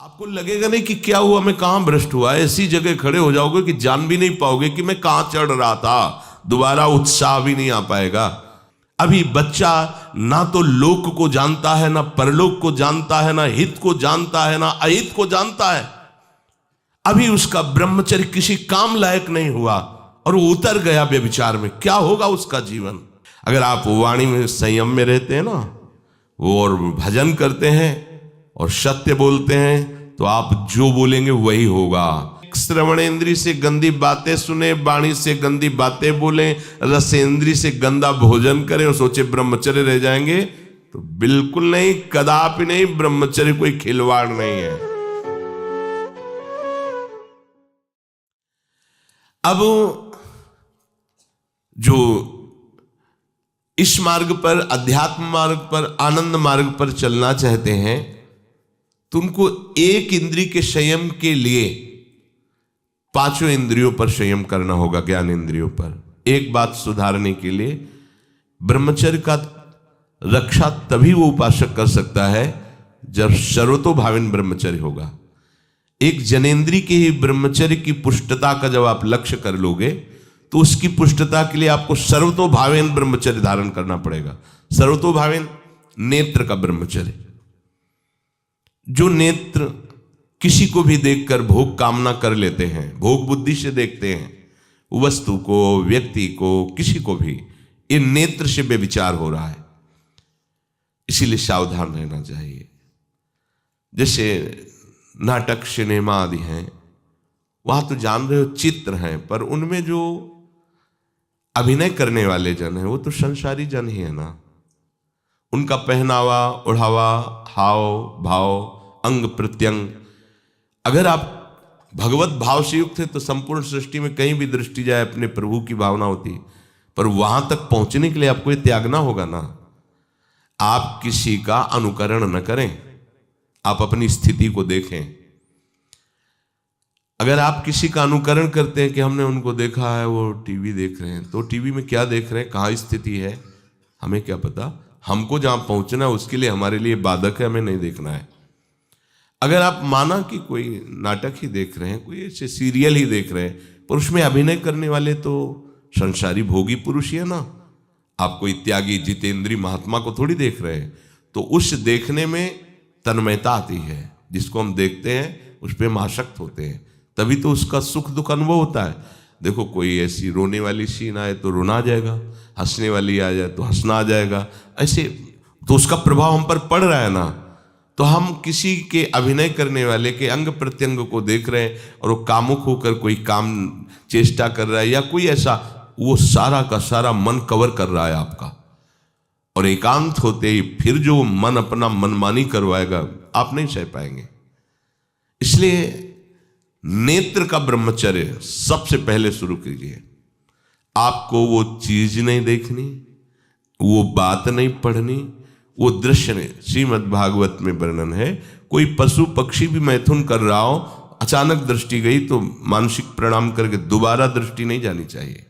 आपको लगेगा नहीं कि क्या हुआ, मैं कहां भ्रष्ट हुआ, ऐसी जगह खड़े हो जाओगे कि जान भी नहीं पाओगे कि मैं कहां चढ़ रहा था, दोबारा उत्साह भी नहीं आ पाएगा। अभी बच्चा ना तो लोक को जानता है, ना परलोक को जानता है, ना हित को जानता है, ना अहित को जानता है। अभी उसका ब्रह्मचर्य किसी काम लायक नहीं हुआ और वो उतर गया व्यभिचार में, क्या होगा उसका जीवन। अगर आप वाणी में संयम में रहते हैं ना, वो और भजन करते हैं और सत्य बोलते हैं, तो आप जो बोलेंगे वही होगा। श्रवणेंद्री से गंदी बातें सुने, वाणी से गंदी बातें बोले, रसेंद्री से गंदा भोजन करें और सोचे ब्रह्मचर्य रह जाएंगे, तो बिल्कुल नहीं, कदापि नहीं। ब्रह्मचर्य कोई खिलवाड़ नहीं है। अब जो इस मार्ग पर, अध्यात्म मार्ग पर, आनंद मार्ग पर चलना चाहते हैं, तो उनको एक इंद्रिय के संयम के लिए पांचों इंद्रियों पर संयम करना होगा, ज्ञान इंद्रियों पर। एक बात सुधारने के लिए ब्रह्मचर्य का रक्षा तभी वो उपासक कर सकता है जब सर्वतोभावेन ब्रह्मचर्य होगा। एक जनेन्द्रीय के ही ब्रह्मचर्य की पुष्टता का जब आप लक्ष्य कर लोगे, तो उसकी पुष्टता के लिए आपको सर्वतोभावेन ब्रह्मचर्य धारण करना पड़ेगा। सर्वतोभावेन नेत्र का ब्रह्मचर्य, जो नेत्र किसी को भी देखकर भोग कामना कर लेते हैं, भोग बुद्धि से देखते हैं वस्तु को, व्यक्ति को, किसी को भी, ये नेत्र से व्यभिचार हो रहा है। इसीलिए सावधान रहना चाहिए। जैसे नाटक, सिनेमा आदि हैं, वहां तो जान रहे हो चित्र हैं, पर उनमें जो अभिनय करने वाले जन हैं वो तो संसारी जन ही है ना। उनका पहनावा, ओढ़ावा, हाव भाव, अंग प्रत्यंग, अगर आप भगवत भाव से युक्त है तो संपूर्ण सृष्टि में कहीं भी दृष्टि जाए अपने प्रभु की भावना होती है। पर वहां तक पहुंचने के लिए आपको ये त्यागना होगा ना। आप किसी का अनुकरण न करें, आप अपनी स्थिति को देखें। अगर आप किसी का अनुकरण करते हैं कि हमने उनको देखा है, वो टीवी देख रहे हैं, तो टीवी में क्या देख रहे हैं, कहाँ स्थिति है, हमें क्या पता। हमको जहां पहुंचना है उसके लिए हमारे लिए बाधक है, हमें नहीं देखना है। अगर आप माना कि कोई नाटक ही देख रहे हैं, कोई ऐसे सीरियल ही देख रहे हैं, पर उसमें अभिनय करने वाले तो संसारी भोगी पुरुष ही है ना। आप कोई त्यागी जितेंद्री महात्मा को थोड़ी देख रहे हैं। तो उस देखने में तन्मयता आती है, जिसको हम देखते हैं उस पर हम आसक्त होते हैं, तभी तो उसका सुख दुख अनुभव होता है। देखो कोई ऐसी रोने वाली सीन आए तो रोना आ जाएगा, हंसने वाली आ जाए तो हंसना आ जाएगा, ऐसे तो उसका प्रभाव हम पर पड़ रहा है ना। तो हम किसी के अभिनय करने वाले के अंग प्रत्यंग को देख रहे हैं और वो कामुक होकर कोई काम चेष्टा कर रहा है या कोई ऐसा, वो सारा का सारा मन कवर कर रहा है आपका। और एकांत होते ही फिर जो मन अपना मनमानी करवाएगा, आप नहीं सह पाएंगे। इसलिए नेत्र का ब्रह्मचर्य सबसे पहले शुरू कीजिए। आपको वो चीज नहीं देखनी, वो बात नहीं पढ़नी, वो दृश्य नहीं। श्रीमद् भागवत में वर्णन है, कोई पशु पक्षी भी मैथुन कर रहा हो, अचानक दृष्टि गई तो मानसिक प्रणाम करके दोबारा दृष्टि नहीं जानी चाहिए।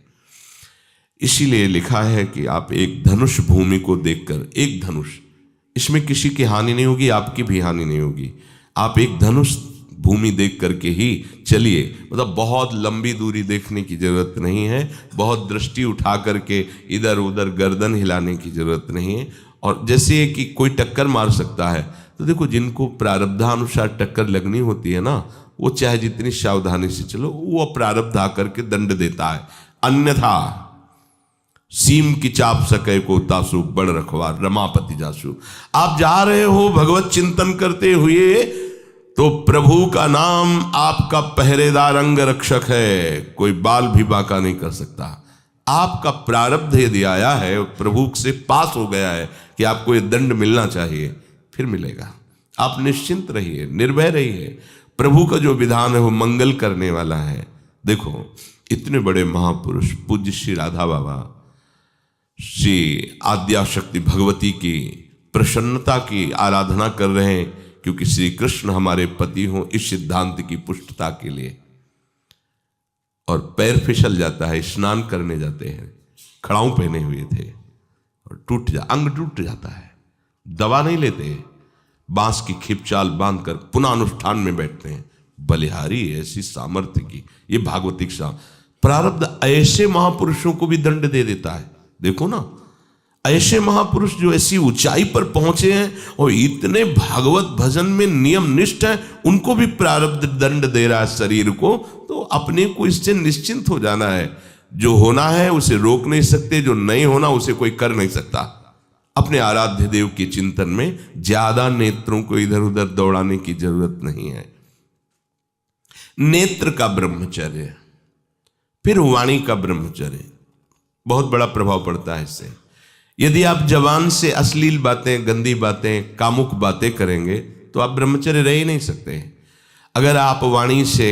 इसीलिए लिखा है कि आप एक धनुष भूमि को देखकर, एक धनुष, इसमें किसी की हानि नहीं होगी, आपकी भी हानि नहीं होगी। आप एक धनुष भूमि देख करके ही चलिए। मतलब बहुत लंबी दूरी देखने की जरूरत नहीं है, बहुत दृष्टि उठा करके इधर उधर गर्दन हिलाने की जरूरत नहीं है। और जैसे कि कोई टक्कर मार सकता है, तो देखो जिनको प्रारब्धानुसार टक्कर लगनी होती है ना, वो चाहे जितनी सावधानी से चलो, वो प्रारब्ध आकर के दंड देता है। अन्यथा सीम की चाप सके को तासु, बड़ रखवार रमापति जासु। आप जा रहे हो भगवत चिंतन करते हुए, तो प्रभु का नाम आपका पहरेदार अंग रक्षक है, कोई बाल भी बांका नहीं कर सकता। आपका प्रारब्ध यदि आया है, प्रभु से पास हो गया है कि आपको ये दंड मिलना चाहिए, फिर मिलेगा। आप निश्चिंत रहिए, निर्भय रहिए। प्रभु का जो विधान है वो मंगल करने वाला है। देखो इतने बड़े महापुरुष पूज्य श्री राधा बाबा, श्री आद्याशक्ति भगवती की प्रसन्नता की आराधना कर रहे हैं, क्योंकि श्री कृष्ण हमारे पति हों, इस सिद्धांत की पुष्टता के लिए। और पैर फिसल जाता है, स्नान करने जाते हैं, खड़ाऊं पहने हुए थे और अंग टूट जाता है, दवा नहीं लेते, बांस की खिपचाल बांधकर पुनः अनुष्ठान में बैठते हैं। बलिहारी ऐसी सामर्थ्य की, ये भागवतिक प्रारब्ध ऐसे महापुरुषों को भी दंड दे देता है। देखो ना, ऐसे महापुरुष जो ऐसी ऊंचाई पर पहुंचे हैं और इतने भागवत भजन में नियम निष्ठ है, उनको भी प्रारब्ध दंड दे रहा है शरीर को। तो अपने को इससे निश्चिंत हो जाना है। जो होना है उसे रोक नहीं सकते, जो नहीं होना उसे कोई कर नहीं सकता। अपने आराध्य देव के चिंतन में ज्यादा नेत्रों को इधर उधर दौड़ाने की जरूरत नहीं है। नेत्र का ब्रह्मचर्य, फिर वाणी का ब्रह्मचर्य, बहुत बड़ा प्रभाव पड़ता है इससे। यदि आप जवान से अश्लील बातें, गंदी बातें, कामुक बातें करेंगे तो आप ब्रह्मचर्य रह ही नहीं सकते। अगर आप वाणी से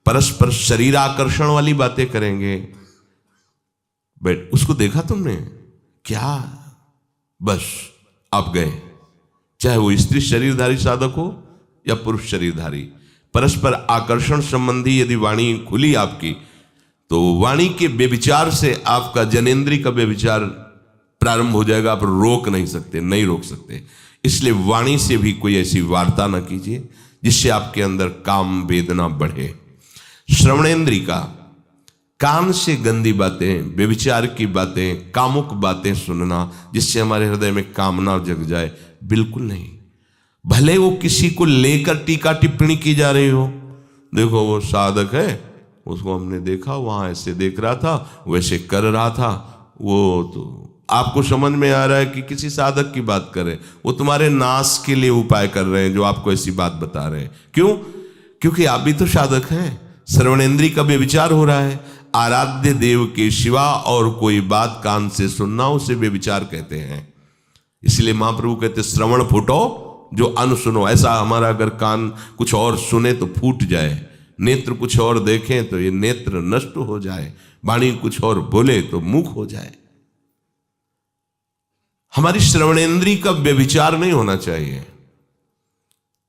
परस्पर शरीर आकर्षण वाली बातें करेंगे, बट उसको देखा तुमने क्या, बस आप गए। चाहे वो स्त्री शरीरधारी साधक हो या पुरुष शरीरधारी, परस्पर आकर्षण संबंधी यदि वाणी खुली आपकी, तो वाणी के व्यभिचार से आपका जनेंद्री का व्यभिचार प्रारंभ हो जाएगा। आप रोक नहीं सकते, नहीं रोक सकते। इसलिए वाणी से भी कोई ऐसी वार्ता ना कीजिए जिससे आपके अंदर काम वेदना बढ़े। श्रवणेंद्री का, कान से गंदी बातें, व्यभिचार की बातें, कामुक बातें सुनना जिससे हमारे हृदय में कामना जग जाए, बिल्कुल नहीं। भले वो किसी को लेकर टीका टिप्पणी की जा रही हो, देखो वो साधक है, उसको हमने देखा वहां ऐसे देख रहा था, वैसे कर रहा था, वो तो आपको समझ में आ रहा है कि किसी साधक की बात कर रहे हैं, वो तुम्हारे नाश के लिए उपाय कर रहे हैं जो आपको ऐसी बात बता रहे हैं। क्यों? क्योंकि आप भी तो साधक हैं। श्रवणेंद्री का व्यभिचार हो रहा है। आराध्य देव के सिवा और कोई बात कान से सुनना उसे व्यभिचार कहते हैं। इसलिए महाप्रभु कहते श्रवण फूटो जो अन सुनो। ऐसा हमारा अगर कान कुछ और सुने तो फूट जाए, नेत्र कुछ और देखें तो ये नेत्र नष्ट हो जाए, वाणी कुछ और बोले तो मुख हो जाए। हमारी श्रवणेंद्री का व्यभिचार नहीं होना चाहिए।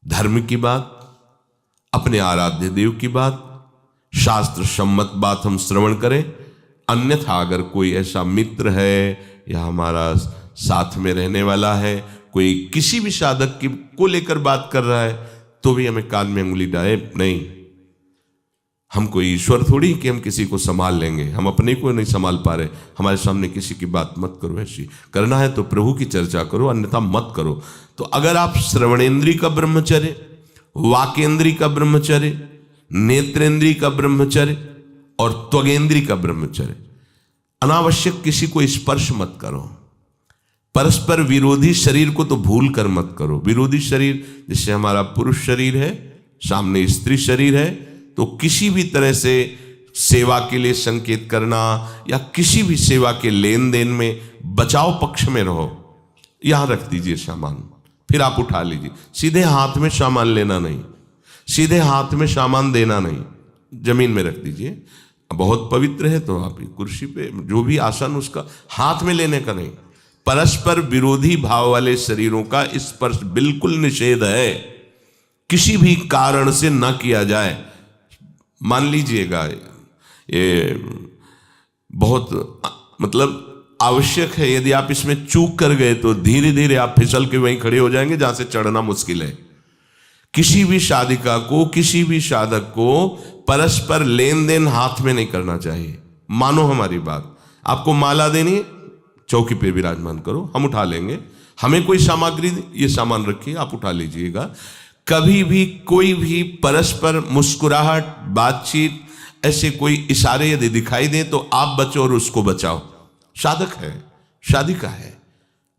धर्म की बात, अपने आराध्य देव की बात, शास्त्र सम्मत बात हम श्रवण करें। अन्यथा अगर कोई ऐसा मित्र है या हमारा साथ में रहने वाला है, कोई किसी भी साधक की को लेकर बात कर रहा है, तो भी हमें कान में उंगली डाले नहीं। हम कोई ईश्वर थोड़ी कि हम किसी को संभाल लेंगे, हम अपने को नहीं संभाल पा रहे। हमारे सामने किसी की बात मत करो, ऐसी करना है तो प्रभु की चर्चा करो, अन्यथा मत करो। तो अगर आप श्रवणेंद्री का ब्रह्मचर्य, वाकेंद्री का ब्रह्मचर्य, नेत्रेंद्री का ब्रह्मचर्य और त्वगेंद्री का ब्रह्मचर्य, अनावश्यक किसी को स्पर्श मत करो। परस्पर विरोधी शरीर को तो भूल कर मत करो। विरोधी शरीर जैसे हमारा पुरुष शरीर है, सामने स्त्री शरीर है, तो किसी भी तरह से सेवा के लिए संकेत करना या किसी भी सेवा के लेन देन में बचाव पक्ष में रहो। यहां रख दीजिए सामान, फिर आप उठा लीजिए। सीधे हाथ में सामान लेना नहीं, सीधे हाथ में सामान देना नहीं, जमीन में रख दीजिए। बहुत पवित्र है तो आप कुर्सी पे जो भी आसन उसका हाथ में लेने का नहीं। परस्पर विरोधी भाव वाले शरीरों का स्पर्श बिल्कुल निषेध है, किसी भी कारण से न किया जाए। मान लीजिएगा ये बहुत मतलब आवश्यक है, यदि आप इसमें चूक कर गए तो धीरे धीरे आप फिसल के वहीं खड़े हो जाएंगे जहां से चढ़ना मुश्किल है। किसी भी साधिका को, किसी भी साधक को परस्पर लेन देन हाथ में नहीं करना चाहिए। मानो हमारी बात, आपको माला देनी, चौकी पे विराजमान करो, हम उठा लेंगे। हमें कोई सामग्री, ये सामान रखिए, आप उठा लीजिएगा। कभी भी कोई भी परस्पर मुस्कुराहट, बातचीत, ऐसे कोई इशारे यदि दिखाई दे तो आप बचो और उसको बचाओ। साधक है, साधिका है,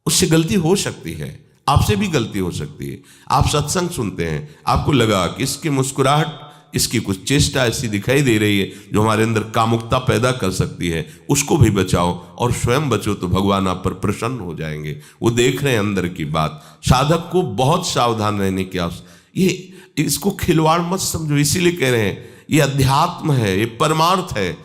उससे गलती हो सकती है, आपसे भी गलती हो सकती है। आप सत्संग सुनते हैं, आपको लगा कि इसकी मुस्कुराहट, इसकी कुछ चेष्टा ऐसी दिखाई दे रही है जो हमारे अंदर कामुकता पैदा कर सकती है, उसको भी बचाओ और स्वयं बचो, तो भगवान आप पर प्रसन्न हो जाएंगे। वो देख रहे हैं अंदर की बात। साधक को बहुत सावधान रहने की आवश्यकता। ये इसको खिलवाड़ मत समझो, इसीलिए कह रहे हैं ये अध्यात्म है, ये परमार्थ है।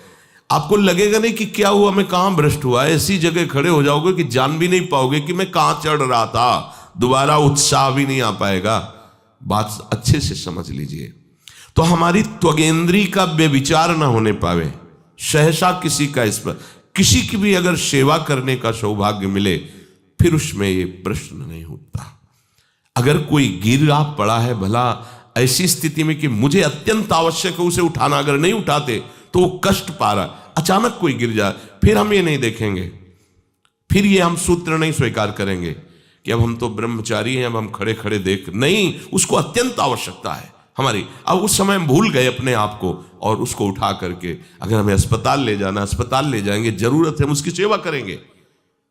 आपको लगेगा नहीं कि क्या हुआ, मैं कहां भ्रष्ट हुआ, ऐसी जगह खड़े हो जाओगे कि जान भी नहीं पाओगे कि मैं कहां चढ़ रहा था, दोबारा उत्साह भी नहीं आ पाएगा। बात अच्छे से समझ लीजिए। तो हमारी त्वगेंद्री का व्यभिचार ना होने पावे, सहसा किसी का इस पर, किसी की भी अगर सेवा करने का सौभाग्य मिले, फिर उसमें ये प्रश्न नहीं उठता। अगर कोई गिरा पड़ा है भला ऐसी स्थिति में कि मुझे अत्यंत आवश्यक है उसे उठाना, अगर नहीं उठाते तो वो कष्ट पा रहा, अचानक कोई गिर जाए, फिर हम ये नहीं देखेंगे, फिर ये हम सूत्र नहीं स्वीकार करेंगे कि अब हम तो ब्रह्मचारी हैं, अब हम खड़े खड़े देख, नहीं, उसको अत्यंत आवश्यकता है हमारी। अब उस समय हम भूल गए अपने आप को और उसको उठा करके अगर हमें अस्पताल ले जाना, अस्पताल ले जाएंगे, जरूरत है हम उसकी सेवा करेंगे।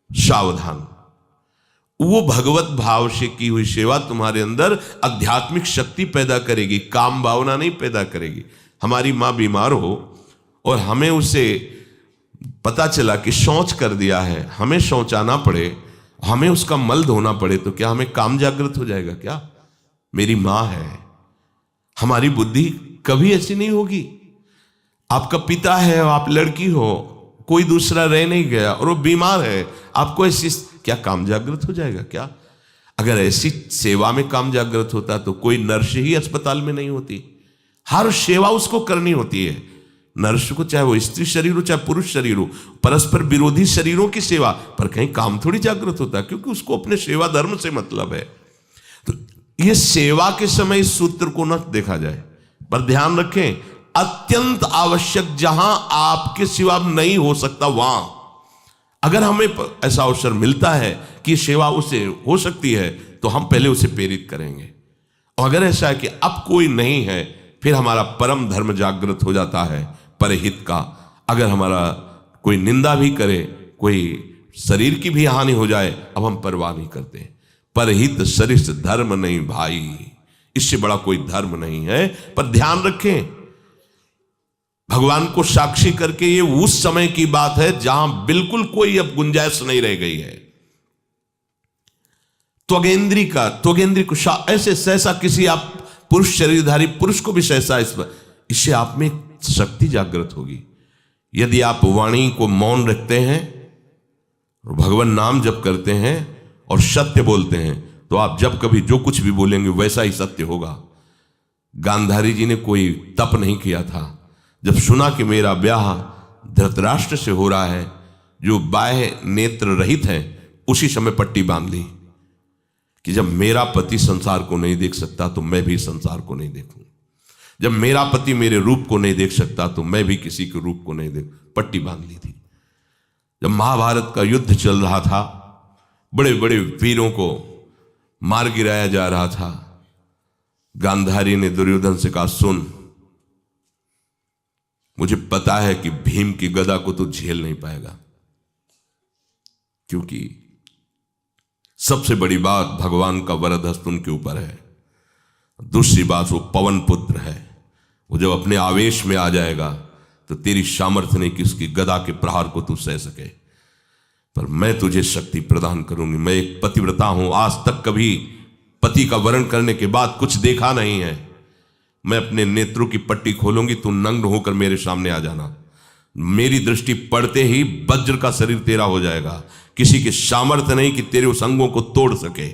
सावधान, वो भगवत भाव से की हुई सेवा तुम्हारे अंदर आध्यात्मिक शक्ति पैदा करेगी, काम भावना नहीं पैदा करेगी। हमारी माँ बीमार हो और हमें उसे पता चला कि शौच कर दिया है, हमें शौचाना पड़े, हमें उसका मल धोना पड़े, तो क्या हमें काम जागृत हो जाएगा? क्या मेरी माँ है। हमारी बुद्धि कभी ऐसी नहीं होगी। आपका पिता है, आप लड़की हो, कोई दूसरा रह नहीं गया और वो बीमार है, आपको ऐसी क्या काम जागृत हो जाएगा? क्या अगर ऐसी सेवा में काम जागृत होता तो कोई नर्स ही अस्पताल में नहीं होती। हर सेवा उसको करनी होती है, नर्स को, चाहे वो स्त्री शरीर हो चाहे पुरुष शरीर हो, परस्पर विरोधी शरीरों की सेवा, पर कहीं काम थोड़ी जागृत होता है, क्योंकि उसको अपने सेवा धर्म से मतलब है। तो ये सेवा के समय इस सूत्र को न देखा जाए, पर ध्यान रखें, अत्यंत आवश्यक जहां आपके सिवा नहीं हो सकता वहां अगर हमें ऐसा अवसर मिलता है कि सेवा उसे हो सकती है तो हम पहले उसे प्रेरित करेंगे। और अगर ऐसा है कि अब कोई नहीं है, फिर हमारा परम धर्म जागृत हो जाता है परहित का। अगर हमारा कोई निंदा भी करे, कोई शरीर की भी हानि हो जाए, अब हम परवाह नहीं करते। परहित सरिस धर्म नहीं भाई, इससे बड़ा कोई धर्म नहीं है। पर ध्यान रखें, भगवान को साक्षी करके ये उस समय की बात है जहां बिल्कुल कोई अब गुंजाइश नहीं रह गई है। त्वगेंद्री को ऐसे सहसा किसी आप पुरुष शरीरधारी पुरुष को भी सहसा इससे आप में शक्ति जागृत होगी। यदि आप वाणी को मौन रखते हैं और भगवान नाम जप करते हैं और सत्य बोलते हैं, तो आप जब कभी जो कुछ भी बोलेंगे वैसा ही सत्य होगा। गांधारी जी ने कोई तप नहीं किया था। जब सुना कि मेरा ब्याह धृतराष्ट्र से हो रहा है जो बाह्य नेत्र रहित है, उसी समय पट्टी बांध ली कि जब मेरा पति संसार को नहीं देख सकता तो मैं भी संसार को नहीं देखूं। जब मेरा पति मेरे रूप को नहीं देख सकता तो मैं भी किसी के रूप को नहीं देख, पट्टी बांध ली थी। जब महाभारत का युद्ध चल रहा था, बड़े बड़े वीरों को मार गिराया जा रहा था, गांधारी ने दुर्योधन से कहा, सुन, मुझे पता है कि भीम की गदा को तो झेल नहीं पाएगा, क्योंकि सबसे बड़ी बात भगवान का वरद हस्त उनके ऊपर है। दूसरी बात, वो पवन पुत्र है, वो जब अपने आवेश में आ जाएगा तो तेरी सामर्थ्य नहीं कि उसकी गदा के प्रहार को तू सह सके। पर मैं तुझे शक्ति प्रदान करूंगी। मैं एक पतिव्रता हूं, आज तक कभी पति का वरण करने के बाद कुछ देखा नहीं है। मैं अपने नेत्रों की पट्टी खोलूंगी, तू नग्न होकर मेरे सामने आ जाना। मेरी दृष्टि पड़ते ही वज्र का शरीर तेरा हो जाएगा। किसी की सामर्थ्य नहीं कि तेरे उस अंगों को तोड़ सके।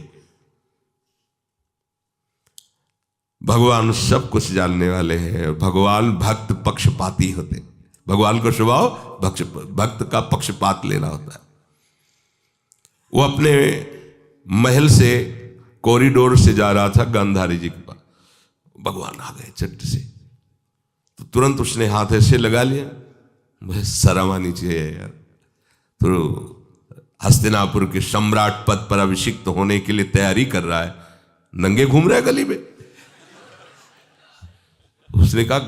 भगवान सब कुछ जानने वाले हैं। भगवान भक्त पक्षपाती होते। भगवान का स्वभाव भक्त का पक्षपात लेना होता है। वो अपने महल से कॉरिडोर से जा रहा था गांधारी जी के पास, भगवान आ गए चट से, तो तुरंत उसने हाथ ऐसे लगा लिया। मुझे शर्म आनी चाहिए यार, तो हस्तिनापुर के सम्राट पद पर अभिषिक्त होने के लिए तैयारी कर रहा है, नंगे घूम रहा है गली में। उसने कहा,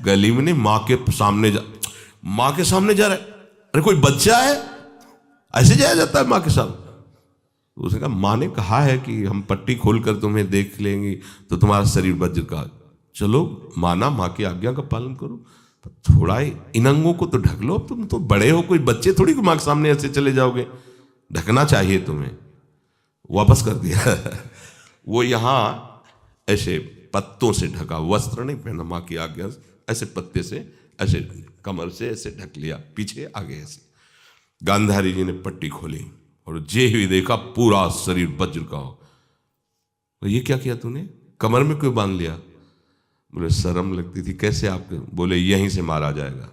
गली में नहीं, माँ के सामने जा रहा है। अरे कोई बच्चा है, ऐसे जाया जाता है माँ के सामने? उसने कहा, माँ ने कहा है कि हम पट्टी खोलकर तुम्हें देख लेंगी तो तुम्हारा शरीर वज्र का। चलो माना, माँ की आज्ञा का पालन करो, थोड़ा इन अंगों को तो ढक लो। तुम तो बड़े हो, कोई बच्चे थोड़ी माँ के सामने ऐसे चले जाओगे, ढकना चाहिए तुम्हें। वापस कर दिया। वो यहाँ ऐसे पत्तों से ढका, वस्त्र नहीं पहना, माँ की आज्ञा ऐसे पत्ते से ऐसे कमर से ऐसे ढक लिया, पीछे आगे ऐसे। गांधारी जी ने पट्टी खोली और जे ही देखा पूरा शरीर वज्र का हो। तो ये क्या किया तूने, कमर में क्यों बांध लिया? बोले शर्म लगती थी। कैसे आपके? बोले यहीं से मारा जाएगा।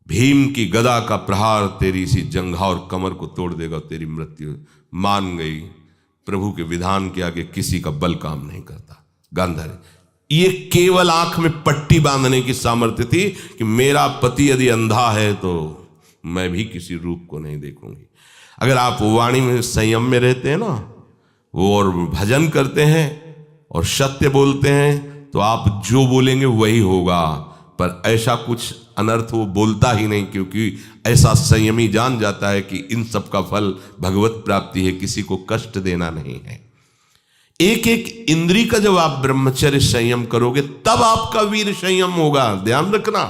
भीम की गदा का प्रहार तेरी इसी जंघा और कमर को तोड़ देगा, तेरी मृत्यु। मान गई, प्रभु के विधान के आगे किसी का बल काम नहीं करता। गांधारी, ये केवल आंख में पट्टी बांधने की सामर्थ्य थी कि मेरा पति यदि अंधा है तो मैं भी किसी रूप को नहीं देखूंगी। अगर आप वाणी में संयम में रहते हैं ना, वो और भजन करते हैं और सत्य बोलते हैं, तो आप जो बोलेंगे वही होगा। पर ऐसा कुछ अनर्थ वो बोलता ही नहीं, क्योंकि ऐसा संयमी जान जाता है कि इन सब का फल भगवत प्राप्ति है, किसी को कष्ट देना नहीं है। एक एक इंद्री का जब आप ब्रह्मचर्य संयम करोगे तब आपका वीर संयम होगा। ध्यान रखना,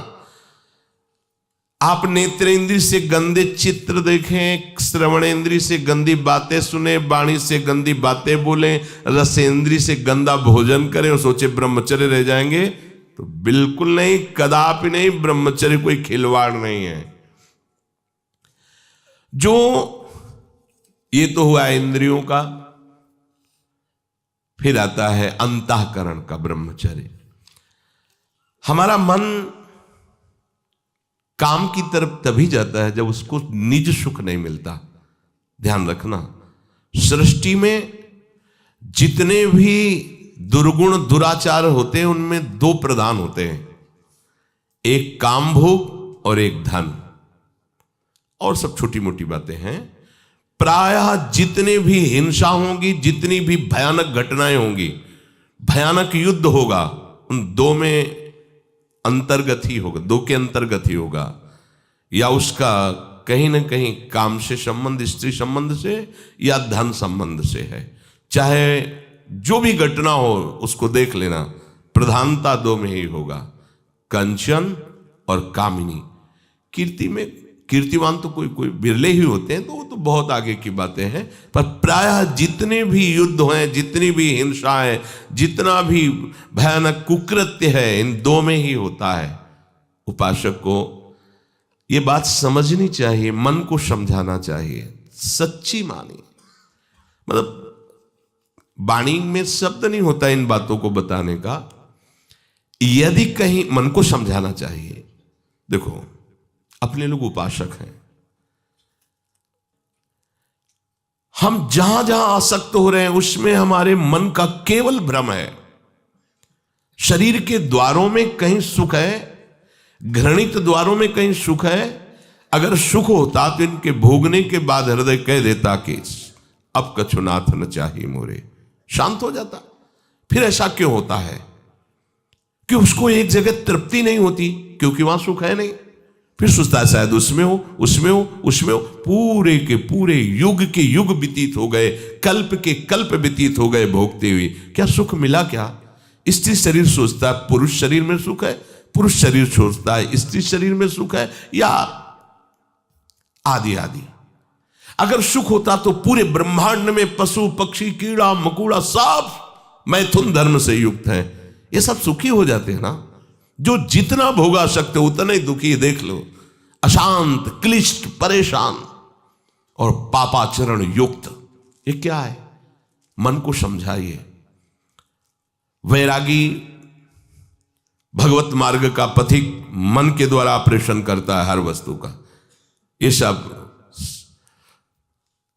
आप नेत्रेंद्री से गंदे चित्र देखें, श्रवणेंद्री से गंदी बातें सुने, वाणी से गंदी बातें बोलें, रसेंद्री से गंदा भोजन करें और सोचे ब्रह्मचर्य रह जाएंगे, तो बिल्कुल नहीं, कदापि नहीं। ब्रह्मचर्य कोई खिलवाड़ नहीं है। जो ये तो हुआ इंद्रियों का, फिर आता है अंतःकरण का ब्रह्मचर्य। हमारा मन काम की तरफ तभी जाता है जब उसको निज सुख नहीं मिलता। ध्यान रखना, सृष्टि में जितने भी दुर्गुण दुराचार होते हैं उनमें दो प्रधान होते हैं, एक काम भोग और एक धन, और सब छोटी मोटी बातें हैं। प्रायः जितने भी हिंसा होंगी, जितनी भी भयानक घटनाएं होंगी, भयानक युद्ध होगा, उन दो में अंतर्गत ही होगा, दो के अंतर्गत ही होगा। या उसका कहीं ना कहीं काम से संबंध, स्त्री संबंध से या धन संबंध से है। चाहे जो भी घटना हो उसको देख लेना, प्रधानता दो में ही होगा, कंचन और कामिनी। कीर्ति में कीर्तिवान तो कोई कोई बिरले ही होते हैं, तो वो तो बहुत आगे की बातें हैं। पर प्रायः जितने भी युद्ध हैं, जितनी भी हिंसा है, जितना भी भयानक कुकृत्य है, इन दो में ही होता है। उपासक को ये बात समझनी चाहिए, मन को समझाना चाहिए, सच्ची मानी। मतलब वाणी में शब्द नहीं होता इन बातों को बताने का, यदि कहीं मन को समझाना चाहिए। देखो, अपने लोग उपासक हैं, हम जहां जहां आसक्त हो रहे हैं उसमें हमारे मन का केवल भ्रम है। शरीर के द्वारों में कहीं सुख है, घृणित द्वारों में कहीं सुख है। अगर सुख होता तो इनके भोगने के बाद हृदय कह देता कि अब कछुनाथ न चाहिए मोरे, शांत हो जाता। फिर ऐसा क्यों होता है कि उसको एक जगह तृप्ति नहीं होती, क्योंकि वहां सुख है नहीं। फिर सोचता है शायद उसमें हो, उसमें हो, उसमें हो। पूरे के पूरे युग के युग व्यतीत हो गए, कल्प के कल्प व्यतीत हो गए भोगते हुए, क्या सुख मिला? क्या स्त्री शरीर सोचता है पुरुष शरीर में सुख है, पुरुष शरीर सोचता है स्त्री शरीर में सुख है, या आदि आदि। अगर सुख होता तो पूरे ब्रह्मांड में पशु पक्षी कीड़ा मकोड़ा सब मैथुन धर्म से युक्त हैं, ये सब सुखी हो जाते हैं ना। जो जितना भोगा सकते उतना ही दुखी। देख लो, अशांत, क्लिष्ट, परेशान और पापाचरण युक्त, ये क्या है? मन को समझाइए। वैरागी भगवत मार्ग का पथिक मन के द्वारा ऑपरेशन करता है हर वस्तु का। ये सब,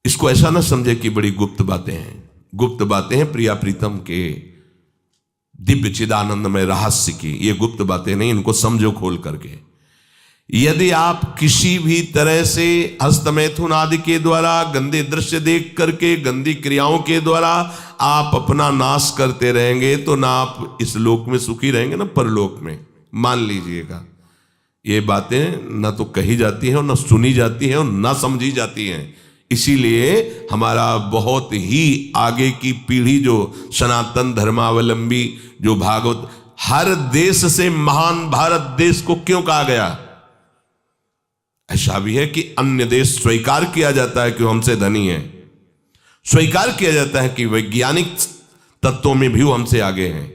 इसको ऐसा ना समझे कि बड़ी गुप्त बातें हैं। गुप्त बातें हैं प्रिया प्रीतम के दिव्य चिदानंदमय रहस्य की, ये गुप्त बातें नहीं, इनको समझो खोल करके। यदि आप किसी भी तरह से हस्तमैथुन आदि के द्वारा, गंदे दृश्य देख करके, गंदी क्रियाओं के द्वारा आप अपना नाश करते रहेंगे, तो ना आप इस लोक में सुखी रहेंगे ना परलोक में। मान लीजिएगा, ये बातें ना तो कही जाती हैं और ना सुनी जाती हैं और ना समझी जाती हैं। इसीलिए हमारा बहुत ही आगे की पीढ़ी जो सनातन धर्मावलंबी, जो भागवत, हर देश से महान भारत देश को क्यों कहा गया? ऐसा भी है कि अन्य देश स्वीकार किया जाता है कि वो हमसे धनी है, स्वीकार किया जाता है कि वैज्ञानिक तत्वों में भी वो हमसे आगे हैं,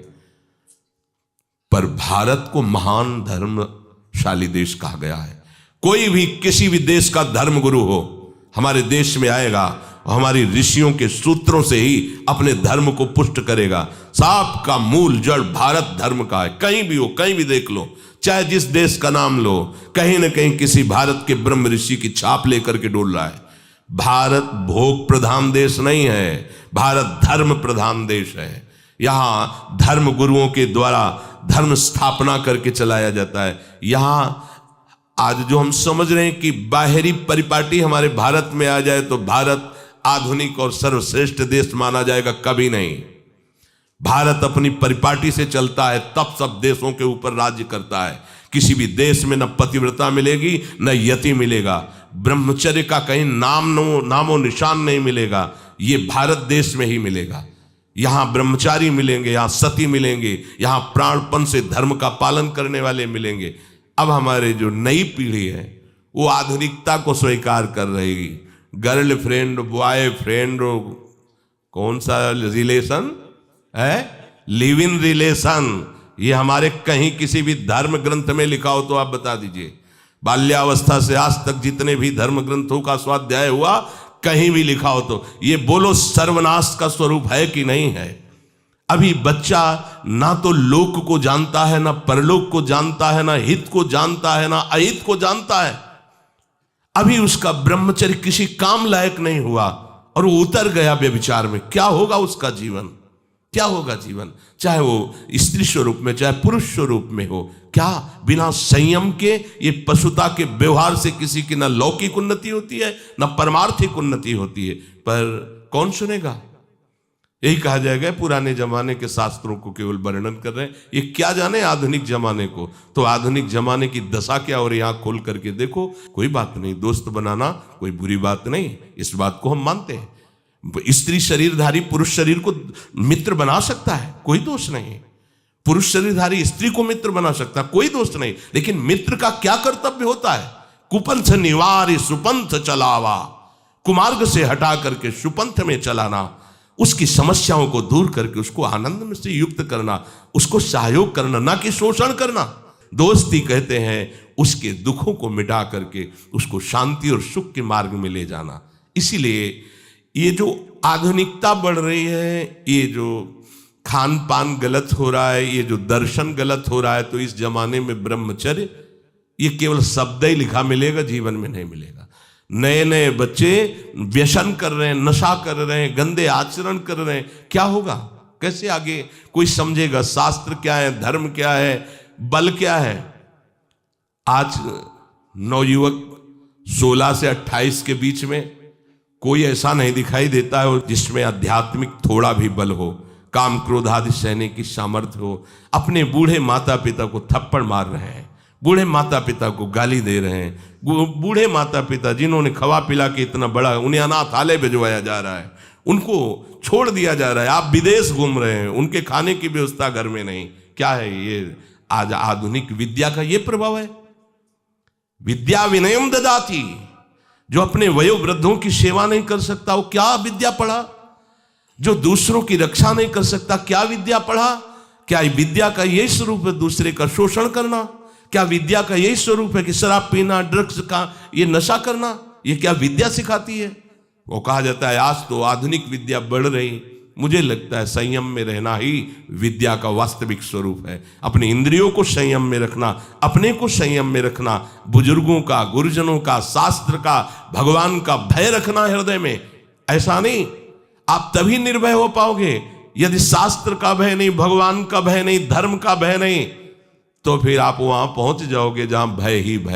पर भारत को महान धर्मशाली देश कहा गया है। कोई भी किसी भी देश का धर्म गुरु हो, हमारे देश में आएगा और हमारी ऋषियों के सूत्रों से ही अपने धर्म को पुष्ट करेगा। साप का मूल जड़ भारत धर्म का है। कहीं भी हो, कहीं भी देख लो, चाहे जिस देश का नाम लो, कहीं ना कहीं किसी भारत के ब्रह्म ऋषि की छाप लेकर के डोल रहा है। भारत भोग प्रधान देश नहीं है, भारत धर्म प्रधान देश है। यहाँ धर्म गुरुओं के द्वारा धर्म स्थापना करके चलाया जाता है। यहाँ आज जो हम समझ रहे हैं कि बाहरी परिपाटी हमारे भारत में आ जाए तो भारत आधुनिक और सर्वश्रेष्ठ देश माना जाएगा, कभी नहीं। भारत अपनी परिपाटी से चलता है, तब सब देशों के ऊपर राज्य करता है। किसी भी देश में न पतिव्रता मिलेगी न यति मिलेगा, ब्रह्मचर्य का कहीं नामो निशान नहीं मिलेगा। ये भारत देश में ही मिलेगा। यहाँ ब्रह्मचारी मिलेंगे, यहाँ सती मिलेंगे, यहाँ प्राणपण से धर्म का पालन करने वाले मिलेंगे। अब हमारे जो नई पीढ़ी है वो आधुनिकता को स्वीकार कर रही। गर्लफ्रेंड बॉयफ्रेंड कौन सा रिलेशन है, लिव इन रिलेशन, ये हमारे कहीं किसी भी धर्म ग्रंथ में लिखा हो तो आप बता दीजिए। बाल्यावस्था से आज तक जितने भी धर्म ग्रंथों का स्वाध्याय हुआ कहीं भी लिखा हो तो ये बोलो सर्वनाश का स्वरूप है कि नहीं है। अभी बच्चा ना तो लोक को जानता है, ना परलोक को जानता है, ना हित को जानता है, ना अहित को जानता है। अभी उसका ब्रह्मचर्य किसी काम लायक नहीं हुआ और वो उतर गया व्यभिचार में। क्या होगा उसका जीवन, क्या होगा जीवन, चाहे वो स्त्री स्वरूप में चाहे पुरुष स्वरूप में हो। क्या बिना संयम के ये पशुता के व्यवहार से किसी की ना लौकिक उन्नति होती है ना परमार्थिक उन्नति होती है। पर कौन सुनेगा, यही कहा जाएगा पुराने जमाने के शास्त्रों को केवल वर्णन कर रहे हैं, ये क्या जाने आधुनिक जमाने को। तो आधुनिक जमाने की दशा क्या हो रही है, आंख खोल करके देखो। कोई बात नहीं, दोस्त बनाना कोई बुरी बात नहीं, इस बात को हम मानते हैं। स्त्री शरीरधारी पुरुष शरीर को मित्र बना सकता है, कोई दोष नहीं। पुरुष शरीरधारी स्त्री को मित्र बना सकता है, कोई दोष नहीं। लेकिन मित्र का क्या कर्तव्य होता है, कुपंथ निवार सुपंथ चलावा, कुमार्ग से हटा करके सुपंथ में चलाना, उसकी समस्याओं को दूर करके उसको आनंद में से युक्त करना, उसको सहयोग करना, ना कि शोषण करना। दोस्ती कहते हैं उसके दुखों को मिटा करके उसको शांति और सुख के मार्ग में ले जाना। इसीलिए ये जो आधुनिकता बढ़ रही है, ये जो खान पान गलत हो रहा है, ये जो दर्शन गलत हो रहा है, तो इस जमाने में ब्रह्मचर्य ये केवल शब्द ही लिखा मिलेगा, जीवन में नहीं मिलेगा। नए नए बच्चे व्यसन कर रहे हैं, नशा कर रहे हैं, गंदे आचरण कर रहे हैं, क्या होगा, कैसे आगे कोई समझेगा शास्त्र क्या है, धर्म क्या है, बल क्या है। आज नवयुवक 16 से 28 के बीच में कोई ऐसा नहीं दिखाई देता है जिसमें आध्यात्मिक थोड़ा भी बल हो, काम क्रोध आदि सहने की सामर्थ्य हो। अपने बूढ़े माता पिता को थप्पड़ मार रहे हैं, बूढ़े माता पिता को गाली दे रहे हैं, बूढ़े माता पिता जिन्होंने खवा पिला के इतना बड़ा, उन्हें अनाथालय भिजवाया जा रहा है, उनको छोड़ दिया जा रहा है। आप विदेश घूम रहे हैं, उनके खाने की व्यवस्था घर में नहीं। क्या है ये, आज आधुनिक विद्या का ये प्रभाव है। विद्या विनयम ददाति, जो अपने वयोवृद्धों की सेवा नहीं कर सकता वो क्या विद्या पढ़ा, जो दूसरों की रक्षा नहीं कर सकता क्या विद्या पढ़ा। क्या विद्या का यही स्वरूप है दूसरे का शोषण करना, क्या विद्या का यही स्वरूप है कि शराब पीना, ड्रग्स का ये नशा करना, ये क्या विद्या सिखाती है। वो कहा जाता है आज तो आधुनिक विद्या बढ़ रही, मुझे लगता है संयम में रहना ही विद्या का वास्तविक स्वरूप है। अपने इंद्रियों को संयम में रखना, अपने को संयम में रखना, बुजुर्गों का, गुरुजनों का, शास्त्र का, भगवान का भय रखना हृदय में। ऐसा नहीं, आप तभी निर्भय हो पाओगे यदि शास्त्र का भय नहीं, भगवान का भय नहीं, धर्म का भय नहीं, तो फिर आप वहां पहुंच जाओगे जहां भय ही भय।